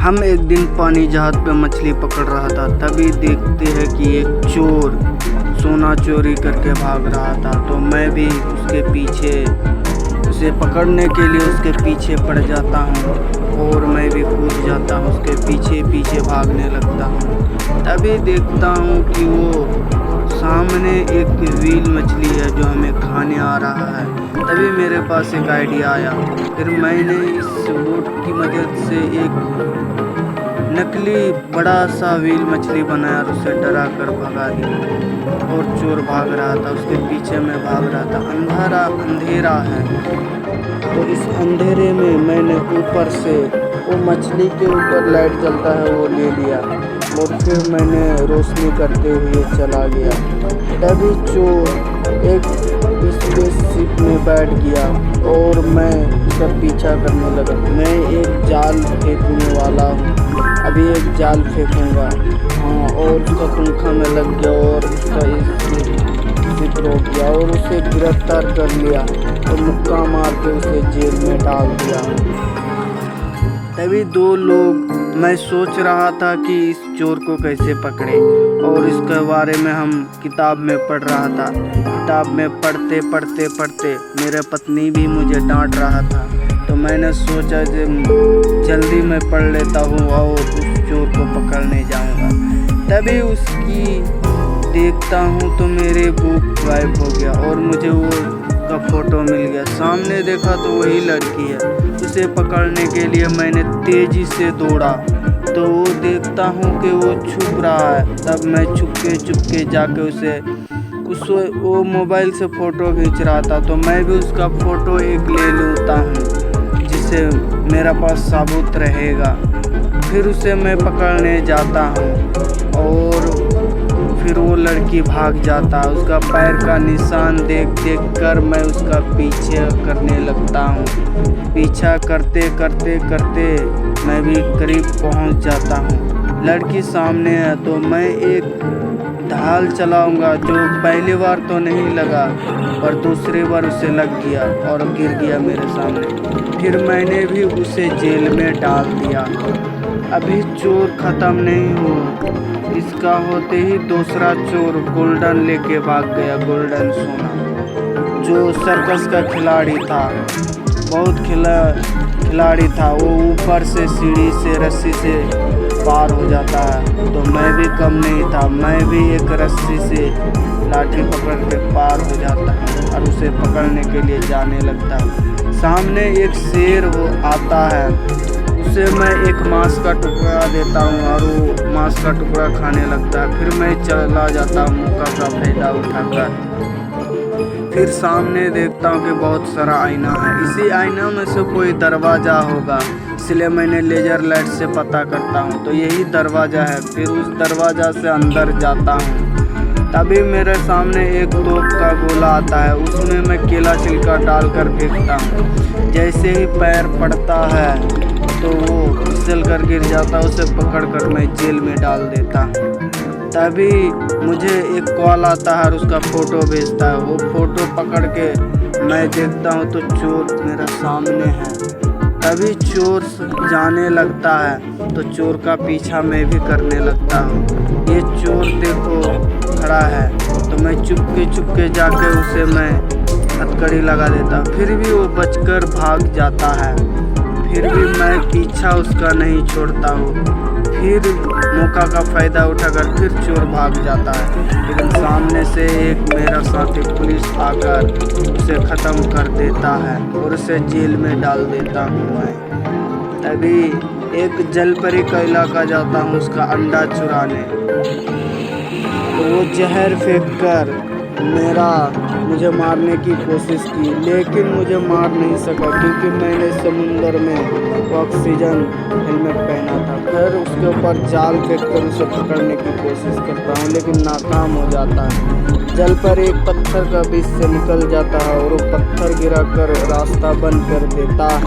हम एक दिन पानी जहाज पे मछली पकड़ रहा था, तभी देखते हैं कि एक चोर सोना चोरी करके भाग रहा था। तो मैं भी उसके पीछे, उसे पकड़ने के लिए उसके पीछे पड़ जाता हूँ और मैं भी कूद जाता हूँ, उसके पीछे पीछे भागने लगता हूँ। तभी देखता हूँ कि वो सामने एक व्हेल मछली है जो हमें खाने आ रहा है। तभी मेरे पास एक आइडिया आया। फिर मैंने इस बोट की मदद से एक नकली बड़ा सा व्हेल मछली बनाया और उसे डरा कर भगा दिया। और चोर भाग रहा था, उसके पीछे मैं भाग रहा था। अंधेरा है, तो इस अंधेरे में मैंने ऊपर से वो मछली के ऊपर लाइट जलता है वो ले लिया और फिर मैंने रोशनी करते हुए चला गया। तभी चोर एक स्पेसशिप में बैठ गया और मैं उसका पीछा करने लगा। मैं एक जाल फेंकने वाला हूँ, अभी एक जाल फेंकूंगा। हाँ, और उसका पंखा में लग गया और उसका शिप रोक गया और उसे गिरफ्तार कर लिया और मुक्का मार के उसे जेल में डाल दिया। तभी दो लोग, मैं सोच रहा था कि इस चोर को कैसे पकड़े और इसके बारे में हम किताब में पढ़ रहा था। किताब में पढ़ते पढ़ते पढ़ते मेरे पत्नी भी मुझे डांट रहा था, तो मैंने सोचा कि जल्दी मैं पढ़ लेता हूँ और उस चोर को पकड़ने जाऊँगा। तभी उसकी देखता हूँ तो मेरे बुक गायब हो गया और मुझे वो का फोटो मिल गया। सामने देखा तो वही लड़की है। उसे पकड़ने के लिए मैंने तेजी से दौड़ा तो वो देखता हूँ कि वो छुप रहा है। तब मैं चुपके जाके वो मोबाइल से फ़ोटो खींच रहा था, तो मैं भी उसका फ़ोटो एक ले लेता हूँ जिससे मेरा पास सबूत रहेगा। फिर उसे मैं पकड़ने जाता हूँ और फिर वो लड़की भाग जाता है। उसका पैर का निशान देख कर मैं उसका पीछे करने लगता हूँ। पीछा करते करते करते मैं भी करीब पहुँच जाता हूँ। लड़की सामने है तो मैं एक ढाल चलाऊंगा जो पहली बार तो नहीं लगा पर दूसरी बार उसे लग गया और गिर गया मेरे सामने। फिर मैंने भी उसे जेल में डाल दिया। अभी चोर ख़त्म नहीं हुआ, इसका होते ही दूसरा चोर गोल्डन लेके भाग गया। गोल्डन सोना जो सर्कस का खिलाड़ी था, बहुत खिलाड़ी था, वो ऊपर से सीढ़ी से रस्सी से पार हो जाता है। तो मैं भी कम नहीं था, मैं भी एक रस्सी से लाठी पकड़ के पार हो जाता हूँ और उसे पकड़ने के लिए जाने लगता हूँ। सामने एक शेर वो आता है, उसे मैं एक मांस का टुकड़ा देता हूँ और वो मांस का टुकड़ा खाने लगता है। फिर मैं चला जाता हूँ मौका का फायदा उठाकर। फिर सामने देखता हूँ कि बहुत सारा आईना है, इसी आईना में से कोई दरवाज़ा होगा, इसलिए मैंने लेज़र लाइट से पता करता हूँ तो यही दरवाज़ा है। फिर उस दरवाज़ा से अंदर जाता हूँ। तभी मेरे सामने एक तोप का गोला आता है, उसमें मैं केला छिलका डालकर फेंकता हूँ। जैसे ही पैर पड़ता है तो वो फिसल कर गिर जाता, उसे पकड़कर मैं जेल में डाल देता। तभी मुझे एक कॉल आता है और उसका फ़ोटो भेजता है। वो फ़ोटो पकड़ के मैं देखता हूँ तो चोर मेरा सामने है। तभी चोर जाने लगता है तो चोर का पीछा मैं भी करने लगता हूँ। ये चोर देखो खड़ा है तो मैं चुपके जाके उसे मैं हथकड़ी लगा देता। फिर भी वो बचकर भाग जाता है, फिर भी मैं पीछा उसका नहीं छोड़ता हूँ। फिर मौका का फ़ायदा उठाकर फिर चोर भाग जाता है, लेकिन सामने से एक मेरा साथी पुलिस आकर उसे ख़त्म कर देता है और उसे जेल में डाल देता हूँ मैं। तभी एक जलपरी का इलाका जाता हूँ उसका अंडा चुराने, तो वो जहर फेंककर मुझे मारने की कोशिश की, लेकिन मुझे मार नहीं सका क्योंकि मैंने समुंदर में ऑक्सीजन हेलमेट पहना था। फिर उसके ऊपर जाल फेंककर उसे पकड़ने की कोशिश करता हूँ लेकिन नाकाम हो जाता है। जल पर एक पत्थर का बीच से निकल जाता है और वो पत्थर गिराकर रास्ता बंद कर देता है।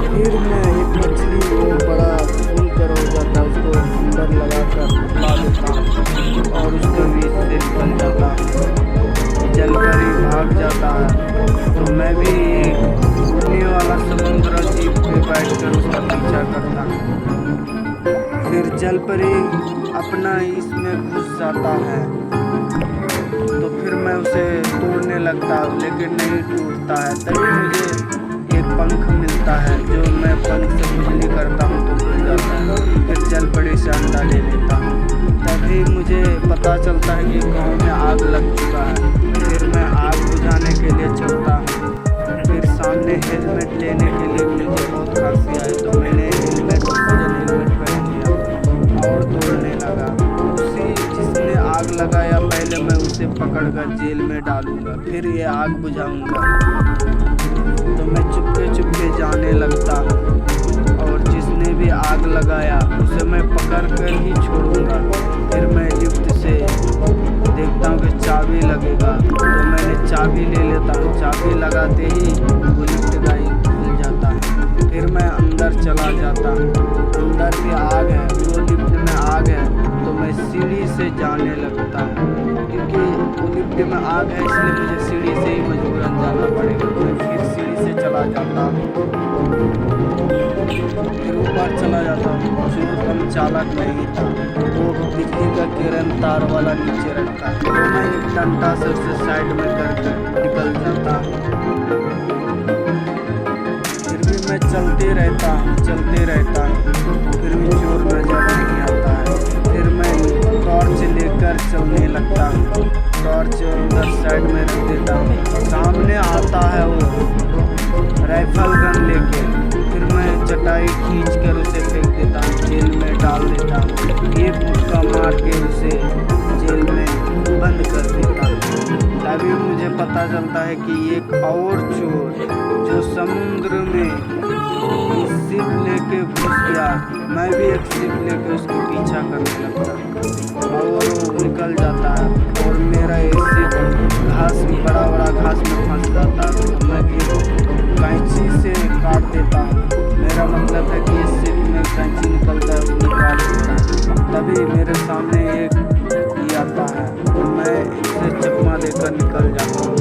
फिर मैं एक मछली वो बड़ा फूल कर हो जाता है, उसको अंदर लगाकर ला देता हूँ और उसके बीच से निकल जाता हूँ। जल पर ही भाग जाता है तो मैं भी उड़ने वाला समुद्र जीप पे बैठकर उसका पीछा पकड़ता हूँ। फिर जलपरी अपना इसमें घुस जाता है तो फिर मैं उसे तोड़ने लगता हूँ, लेकिन नहीं टूटता है। तभी मुझे एक पंख मिलता है, जो मैं पंख से खुजली करता हूँ तो खुल जाता है। फिर जलपरी से अंडा ले लेता हूँ। तभी मुझे पता चलता है कि गाँव में आग लग चुका है। फिर मैं आग बुझाने के लिए चलता हूँ। फिर सामने हेलमेट लेने के लिए मुझे बहुत खांसी आई, तो मैंने हेलमेट पहन लिया और दौड़ने लगा। उसी जिसने आग लगाया पहले मैं उसे पकड़कर जेल में डालूंगा, फिर ये आग बुझाऊंगा। तो मैं चुपके चुपके जाने लगता हूँ और जिसने भी आग लगाया उसे मैं पकड़ कर ही छोड़ूंगा। फिर मैं लिफ्ट से देखता हूँ कि चाबी लगेगा, तो मैंने चाबी ले लेता हूँ। चाबी लगाते ही वो लिफ्ट का खुल जाता है। फिर मैं अंदर चला जाता हूँ। अंदर भी आग है, वो लिफ्ट में आग है, तो मैं सीढ़ी से जाने लगता हूँ। क्योंकि वो लिफ्ट में आग है इसलिए मुझे सीढ़ी से ही मजबूरन जाना पड़ेगा। मैं फिर सीढ़ी से चला जाता हूँ, फिर ऊपर चला जाता हूँ। चोर कम चालाक नहीं था, वो बिजली का किरण तार वाला नीचे रखा, तो मैं एक डंडा से उसे साइड में करके निकल जाता हूँ। फिर भी मैं चलते रहता हूँ, फिर भी चोर नजर नहीं आता है। फिर मैं टॉर्च लेकर चलने लगता हूँ। टॉर्च उधर साइड में रख देता हूँ। सामने आता है वो राइफल गन लेके। फिर मैं चटाई खींच कर उसे फेंक देता हूँ, जेल में डाल देता हूँ। एक मुक्का मार के उसे जेल में बंद कर देता हूँ। तभी मुझे पता चलता है कि एक और चोर जो समुद्र में शिप लेके घुस गया, मैं भी एक शिप लेके उसको पीछा करने लगता हूँ और वो निकल जाता है और मेरा एक शिप घास में बड़ा घास में फंस जाता है। मैं कैंची से काट देता हूँ। मेरा मतलब है कि इस शिप में कैंची निकलता है, उसमें काट देता हूँ। तभी मेरे सामने एक ये आता है, तो मैं इससे चकमा देकर निकल जाता हूँ।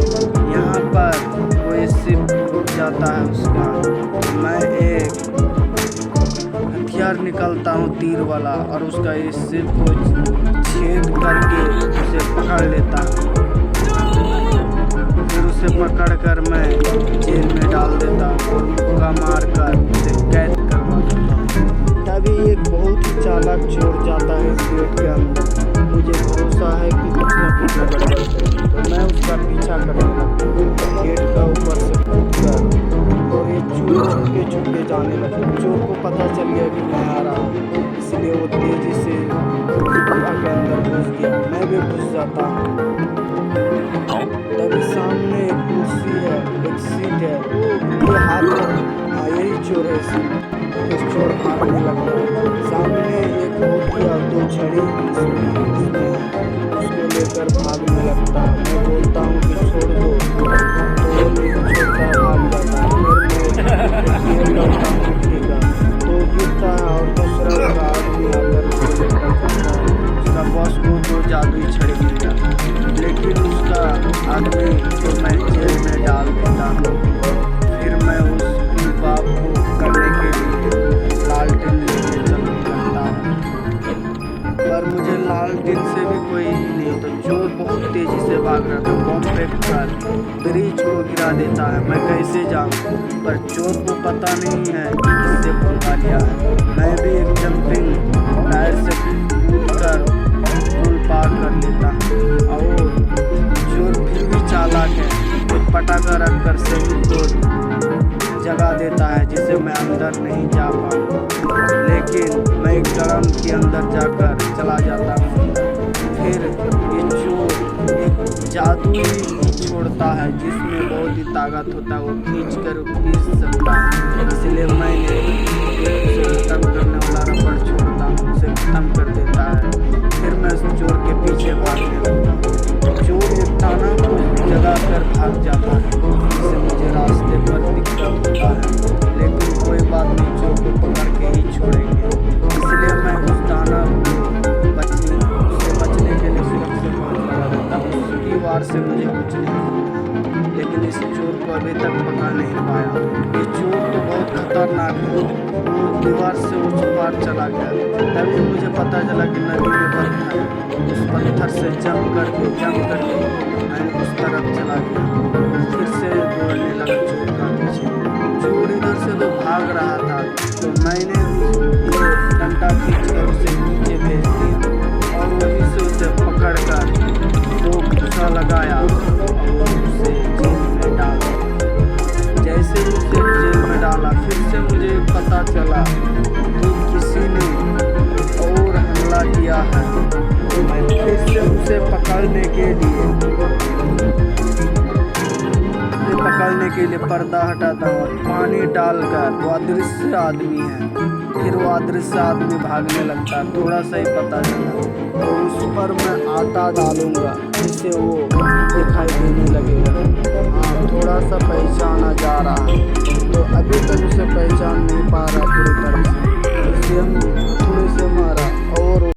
यहाँ पर वो ये शिप रुक जाता है उसका, तो मैं एक हथियार निकालता हूँ तीर वाला और उसका इस शिप को छेद करके उसे पकड़ लेता हूँ। फिर उसे पकड़कर मैं जेल में डाल देता हूँ और मुक्का मारकर उसे कैद करवा देता हूँ। तभी एक बहुत ही चालाक चोर जाता है इस गेट के अंदर। मुझे भरोसा है कि कुछ न कुछ गड़बड़, तो मैं उसका पीछा करने लगता हूँ गेट का ऊपर से कूदकर, और ये चोर छुपके जाने लगा। चोर को पता चल गया कि मैं आ रहा हूँ, इसलिए वो तेजी से गुफा के अंदर घुस गया। मैं भी घुस जाता हूँ। तभी सामने एक कुर्सी है, एक सीट है, ये हाथ में, हाँ यही चोर है सीट। उस चोर भागने लगता है। सामने एक होती है, दो छड़ी उसको लेकर भागने लगता है। मैं बोलता हूँ कि छोड़ दो, तो वो नहीं छोड़ता, भाग जाता है। फिर मैं लौटता हूँ मिट्टी का, तो गिरता है और दूसरा आदमी आकर उसे लेकर जाता है। उसका बॉस को दो जादुई छड़ी मिल जाता है, लेकिन उसका आदमी को मैं जेल में डाल देता हूँ। फिर मैं उस बाप को करने के लिए लालटेन लेके चलने लगता हूँ, पर मुझे लालटेन से भी कोई नहीं होता। चोर बहुत तेजी से भाग रहा था, बम फेंककर ब्रिज को गिरा देता है। मैं कैसे जाऊँ, पर चोर को पता नहीं है कि किससे पंगा लिया है। मैं भी एक जंपिंग टायर से कूदकर पुल पार कर लेता हूँ और चोर फिर भी चालाक है। एक पटाखा रखकर सभी को जगा देता है जिसे मैं अंदर नहीं जा पाऊँ, लेकिन मैं एक ड्रम के अंदर जाकर चला जाता हूँ। फिर ये चोर एक जादुई छोड़ता है जिसमें बहुत ही ताकत होता है, वो खींच सकता है। इसलिए मैंने उसे खत्म करने वाला रबड़ छोड़ता हूँ, उसे खत्म कर देता है। फिर मैं उस चोर के पीछे भागने लगता हूँ। चोर एक ताना को जगा कर भाग जाता है, जिससे मुझे रास्ते पर दिक्कत होता है, लेकिन कोई बात नहीं, चोर को पकड़ के ही छोड़ेंगे। इसलिए मैं उस ताना को बचने के लिए सुरक्षित लगा देता हूँ। उसकी वार से मुझे कुछ नहीं होता, लेकिन इस चोर को अभी तक पकड़ नहीं पाया। ये चोर तो बहुत खतरनाक है, वो दीवार से उस पार चला गया। तभी मुझे पता चला कि नदी में पत्थर है। उस पत्थर से जम करके मैं उस तरफ चला गया। फिर से दौड़ने लगा चोर का पीछे। चोर इधर से तो भाग रहा था, तो मैंने ये डंडा खींच कर उसे नीचे भेज दिया और वहीं से उसे पकड़ कर दो घूसा लगाया और उसे जेल में डाला। जैसे ही उसे जेल में डाला, फिर से मुझे पता चला कि किसी ने और हमला किया है। तो मैं फिर से उसे पकड़ने के लिए पर्दा हटाता हूँ और पानी डालकर वो अदृश्य आदमी है। फिर वो अदृश्य आदमी भागने लगता है। थोड़ा सा ही पता चला तो उस पर मैं आटा डालूंगा जिससे वो दिखाई देने लगेगा। हाँ, थोड़ा सा पहचाना जा रहा है, तो अभी तक उसे पहचान नहीं पा रहा पूरी तरह से।